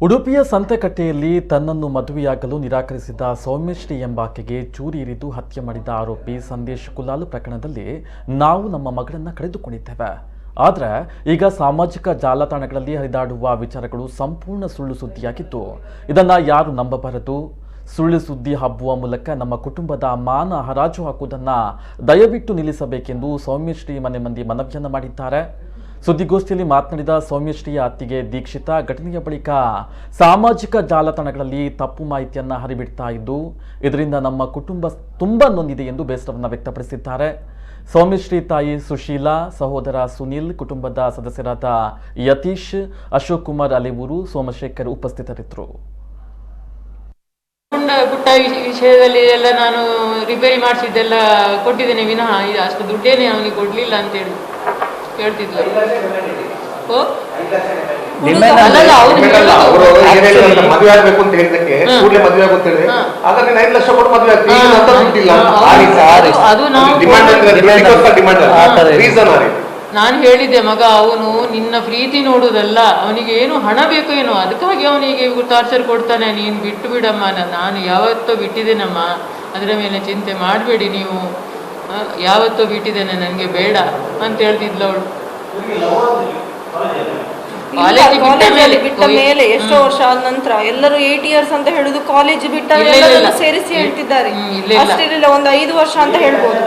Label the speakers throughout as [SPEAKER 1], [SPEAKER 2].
[SPEAKER 1] ಉಡುಪಿಯ ಸಂತೆಕಟ್ಟೆಯಲ್ಲಿ ತನ್ನನ್ನು ಮದುವೆಯಾಗಲು ನಿರಾಕರಿಸಿದ ಸೌಮ್ಯಶ್ರೀ ಎಂಬಾಕೆಗೆ ಚೂರಿ ಇರಿದು ಹತ್ಯೆ ಮಾಡಿದ ಆರೋಪಿ ಸಂದೇಶ್ ಕುಲಾಲ್ ಪ್ರಕರಣದಲ್ಲಿ ನಾವು ನಮ್ಮ ಮಗಳನ್ನ ಕಳೆದುಕೊಂಡಿದ್ದೇವೆ. ಆದರೆ ಈಗ ಸಾಮಾಜಿಕ ಜಾಲತಾಣಗಳಲ್ಲಿ ಹರಿದಾಡುವ ವಿಚಾರಗಳು ಸಂಪೂರ್ಣ ಸುಳ್ಳು ಸುದ್ದಿಯಾಗಿದ್ದು ಇದನ್ನು ಯಾರು ನಂಬಬಾರದು. ಸುಳ್ಳು ಸುದ್ದಿ ಹಬ್ಬುವ ಮೂಲಕ ನಮ್ಮ ಕುಟುಂಬದ ಮಾನ ಹರಾಜು ಹಾಕುವುದನ್ನು ದಯವಿಟ್ಟು ನಿಲ್ಲಿಸಬೇಕೆಂದು ಸೌಮ್ಯಶ್ರೀ ಮನೆ ಮಂದಿ ಮನವಿಯನ್ನು ಮಾಡಿದ್ದಾರೆ. ಸುದ್ದಿಗೋಷ್ಠಿಯಲ್ಲಿ ಮಾತನಾಡಿದ ಸೌಮ್ಯಶ್ರೀಯ ಅತ್ತಿಗೆ ದೀಕ್ಷಿತಾ ಘಟನೆಯ ಬಳಿಕ ಸಾಮಾಜಿಕ ಜಾಲತಾಣಗಳಲ್ಲಿ ತಪ್ಪು ಮಾಹಿತಿಯನ್ನು ಹರಿಬಿಡ್ತಾ ಇದ್ದು ಇದರಿಂದ ನಮ್ಮ ಕುಟುಂಬ ತುಂಬಾ ನೊಂದಿದೆ ಎಂದು ಬೇಸರವನ್ನು ವ್ಯಕ್ತಪಡಿಸಿದ್ದಾರೆ. ಸೌಮ್ಯಶ್ರೀ ತಾಯಿ ಸುಶೀಲಾ, ಸಹೋದರ ಸುನಿಲ್, ಕುಟುಂಬದ ಸದಸ್ಯರಾದ ಯತೀಶ್, ಅಶೋಕ್ ಕುಮಾರ್ ಅಲೆವೂರು, ಸೋಮಶೇಖರ್ ಉಪಸ್ಥಿತರಿದ್ದರು.
[SPEAKER 2] ಪುಟ್ಟ ವಿಷಯದಲ್ಲಿ ಎಲ್ಲ ನಾನು ರಿಪೇರಿ ಮಾಡಿಸಿದ್ದೆಲ್ಲ ಕೊಟ್ಟಿದ್ದೇನೆ ವಿನಃ ಅಷ್ಟು ದುಡ್ಡೇನೆ ಅವನಿಗೆ ಕೊಡ್ಲಿಲ್ಲ ಅಂತ ಹೇಳಿ ಹೇಳ್ತಿದ್ಲು.
[SPEAKER 3] ಮದುವೆ ಆಗ್ಬೇಕು ಅಂತ ಹೇಳಿದಕ್ಕೆ ಕೂಡಲೇ ಮದುವೆ ಆಗುತ್ತೆ ಹಾಗಾಗಿ 5 ಲಕ್ಷ ಕೊಟ್ಟು ಮದುವೆ ಆಗ್ತಿಲ್ಲ.
[SPEAKER 2] ನಾನು ಹೇಳಿದ್ದೆ, ಮಗ ಅವನು ನಿನ್ನ ಪ್ರೀತಿ ನೋಡುದಲ್ಲ, ಅವನಿಗೆ ಏನು ಹಣ ಬೇಕು ಏನೋ ಅದಕ್ಕಾಗಿ ಅವನಿಗೆ ಟಾರ್ಚರ್ ಕೊಡ್ತಾನೆ, ನೀನು ಬಿಟ್ಟು ಬಿಡಮ್ಮ, ನಾನು ಯಾವತ್ತೋ ಬಿಟ್ಟಿದ್ದೇನಮ್ಮ, ಅದರ ಮೇಲೆ ಚಿಂತೆ ಮಾಡಬೇಡಿ ನೀವು, ಯಾವತ್ತೋ ಬಿಟ್ಟಿದ್ದೇನೆ, ನನಗೆ ಬೇಡ ಅಂತ ಹೇಳ್ತಿದ್ಲು ಅವಳು.
[SPEAKER 4] ಬಿಟ್ಟ ಮೇಲೆ ಎಷ್ಟೋ ವರ್ಷ ಆದ ನಂತರ ಎಲ್ಲರೂ 8 ಇಯರ್ಸ್ ಅಂತ ಹೇಳುದು, ಕಾಲೇಜ್ ಬಿಟ್ಟ ಸೇರಿಸಿ ಹೇಳ್ತಿದ್ದಾರೆ. ಅಷ್ಟಿರಲಿಲ್ಲ, ಒಂದು 5 ವರ್ಷ ಅಂತ ಹೇಳ್ಬೋದು.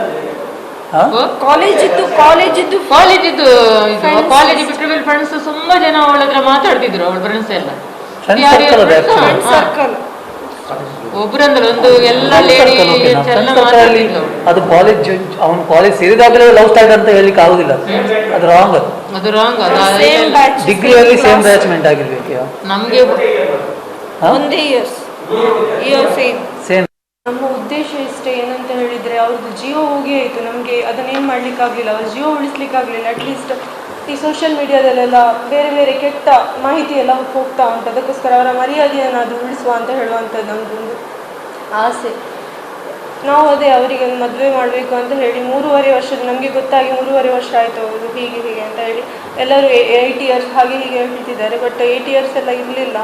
[SPEAKER 4] ಕಾಲೇಜ್ ಬಿಟ್ಟರೆ ಫ್ರೆಂಡ್ಸ್ ತುಂಬಾ ಜನ ಅವಳ ಹತ್ರ ಮಾತಾಡ್ತಿದ್ರು, ಅವಳ ಫ್ರೆಂಡ್ಸ್ ಎಲ್ಲ ಸರ್ಕಲ್ ಒಬ್ರಂದ್ರೆ ಒಂದು ಎಲ್ಲ ಲೇಡಿ
[SPEAKER 5] ಅದು ಕಾಲೇಜ್ ಅವನು ಕಾಲೇಜ್ ಸೇರಿದಾಗಲೇ ಲವ್ ಸ್ಟಾರ್ಟ್ ಅಂತ ಹೇಳಲಿಕ್ಕೆ ಆಗುದಿಲ್ಲ, ಅದು ರಾಂಗ್. ಡಿಗ್ರಿಯಲ್ಲಿ ಸೇಮ್ ಬ್ಯಾಚ್ಮೆಂಟ್ ಆಗಿರ್ಬೇಕು
[SPEAKER 2] ನಮ್ಗೆ
[SPEAKER 4] ಒಂದೇ ಇಯರ್ಸ್
[SPEAKER 5] ಸೇಮ್.
[SPEAKER 4] ನಮ್ಮ ಉದ್ದೇಶ ಇಷ್ಟೇ, ಏನಂತ ಹೇಳಿದ್ರೆ ಅವ್ರದ್ದು ಜೀವ ಹೋಗಿ ಆಯಿತು, ನಮಗೆ ಅದನ್ನೇನು ಮಾಡ್ಲಿಕ್ಕಾಗಲಿಲ್ಲ, ಅವ್ರ ಜೀವ ಉಳಿಸ್ಲಿಕ್ಕಾಗಲಿಲ್ಲ. ಅಟ್ಲೀಸ್ಟ್ ಈ ಸೋಷಿಯಲ್ ಮೀಡಿಯಾದಲ್ಲೆಲ್ಲ ಬೇರೆ ಬೇರೆ ಕೆಟ್ಟ ಮಾಹಿತಿ ಎಲ್ಲ ಹೋಗ್ತಾ ಉಂಟು, ಅದಕ್ಕೋಸ್ಕರ ಅವರ ಮರ್ಯಾದೆಯನ್ನು ಅದು ಉಳಿಸುವ ಅಂತ ಹೇಳುವಂಥದ್ದು ನಮ್ಮದೊಂದು ಆಸೆ. ನಾವು ಅದೇ ಅವರಿಗೆ ಒಂದು ಮದುವೆ ಮಾಡಬೇಕು ಅಂತ ಹೇಳಿ 3.5 ವರ್ಷದ ನಮಗೆ ಗೊತ್ತಾಗಿ 3.5 ವರ್ಷ ಆಯಿತು ಅವರು ಹೀಗೆ ಅಂತ ಹೇಳಿ ಎಲ್ಲರೂ 8 ಇಯರ್ಸ್ ಹಾಗೆ ಹೀಗೆ ಹೇಳ್ತಿದ್ದಾರೆ. ಬಟ್ 8 ಇಯರ್ಸ್ ಎಲ್ಲ ಇರಲಿಲ್ಲ,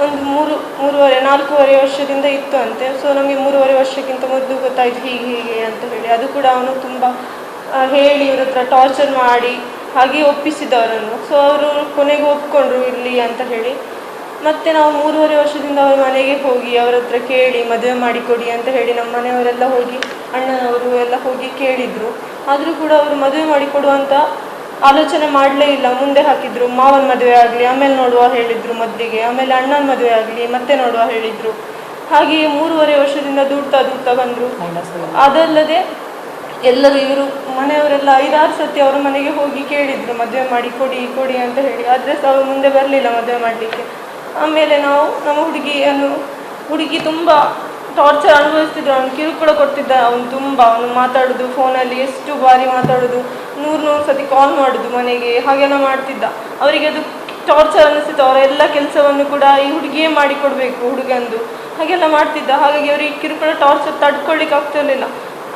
[SPEAKER 4] ಒಂದು 4.5 ವರ್ಷದಿಂದ ಇತ್ತು ಅಂತೆ. ಸೊ ನಮಗೆ 3.5 ವರ್ಷಕ್ಕಿಂತ ಮೊದಲು ಗೊತ್ತಾಯಿತು ಹೀಗೆ ಅಂತ ಹೇಳಿ. ಅದು ಕೂಡ ಅವನು ತುಂಬ ಹೇಳಿ ಇವ್ರ ಹತ್ರ ಟಾರ್ಚರ್ ಮಾಡಿ ಹಾಗೆ ಒಪ್ಪಿಸಿದವರನ್ನು. ಸೊ ಅವರು ಕೊನೆಗೆ ಒಪ್ಕೊಂಡ್ರು ಇರಲಿ ಅಂತ ಹೇಳಿ. ಮತ್ತು ನಾವು 3.5 ವರ್ಷದಿಂದ ಅವ್ರ ಮನೆಗೆ ಹೋಗಿ ಅವರ ಹತ್ರ ಕೇಳಿ ಮದುವೆ ಮಾಡಿಕೊಡಿ ಅಂತ ಹೇಳಿ ನಮ್ಮ ಮನೆಯವರೆಲ್ಲ ಹೋಗಿ, ಅಣ್ಣನವರು ಎಲ್ಲ ಹೋಗಿ ಕೇಳಿದರು. ಆದರೂ ಕೂಡ ಅವರು ಮದುವೆ ಮಾಡಿಕೊಡುವಂಥ ಆಲೋಚನೆ ಮಾಡಲೇ ಇಲ್ಲ, ಮುಂದೆ ಹಾಕಿದ್ರು. ಮಾವನ ಮದುವೆ ಆಗಲಿ ಆಮೇಲೆ ನೋಡುವ ಹೇಳಿದರು ಮೊದಲಿಗೆ, ಆಮೇಲೆ ಅಣ್ಣನ ಮದುವೆ ಆಗಲಿ ಮತ್ತೆ ನೋಡುವ ಹೇಳಿದರು. ಹಾಗೆಯೇ 3.5 ವರ್ಷದಿಂದ ದೂಡ್ತಾ ಬಂದರು. ಅದಲ್ಲದೆ ಎಲ್ಲರೂ ಇವರು ಮನೆಯವರೆಲ್ಲ 5-6 ಸತಿ ಅವರ ಮನೆಗೆ ಹೋಗಿ ಕೇಳಿದರು ಮದುವೆ ಮಾಡಿ ಕೊಡಿ ಅಂತ ಹೇಳಿ. ಆದರೆ ಸಹ ಅವರು ಮುಂದೆ ಬರಲಿಲ್ಲ ಮದುವೆ ಮಾಡಲಿಕ್ಕೆ. ಆಮೇಲೆ ನಾವು ನಮ್ಮ ಹುಡುಗಿ ತುಂಬ ಟಾರ್ಚರ್ ಅನುಭವಿಸ್ತಿದ್ರು, ಅವನು ಕಿರುಕುಳ ಕೊಡ್ತಿದ್ದ. ಅವನು ಮಾತಾಡೋದು ಫೋನಲ್ಲಿ, ಎಷ್ಟು ಬಾರಿ ಮಾತಾಡೋದು, 100 ಸತಿ ಕಾಲ್ ಮಾಡೋದು ಮನೆಗೆ, ಹಾಗೆಲ್ಲ ಮಾಡ್ತಿದ್ದ. ಅವರಿಗೆ ಅದು ಟಾರ್ಚರ್ ಅನ್ನಿಸ್ತಿತ್ತು. ಅವರ ಎಲ್ಲ ಕೆಲಸವನ್ನು ಕೂಡ ಈ ಹುಡುಗಿಯೇ ಮಾಡಿಕೊಡ್ಬೇಕು ಹುಡುಗಂದು, ಹಾಗೆಲ್ಲ ಮಾಡ್ತಿದ್ದ. ಹಾಗಾಗಿ ಅವರಿಗೆ ಕಿರುಕುಳ ಟಾರ್ಚರ್ ತಡ್ಕೊಳ್ಳಿಕ್ಕೆ ಆಗ್ತಿರ್ಲಿಲ್ಲ.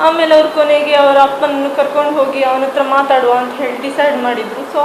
[SPEAKER 4] ಆಮೇಲೆ ಅವ್ರು ಕೊನೆಗೆ ಅವರ ಅಪ್ಪನನ್ನು ಕರ್ಕೊಂಡು ಹೋಗಿ ಅವನ ಹತ್ರ ಮಾತಾಡುವ ಅಂತ ಹೇಳಿ ಡಿಸೈಡ್ ಮಾಡಿದರು. ಸೊ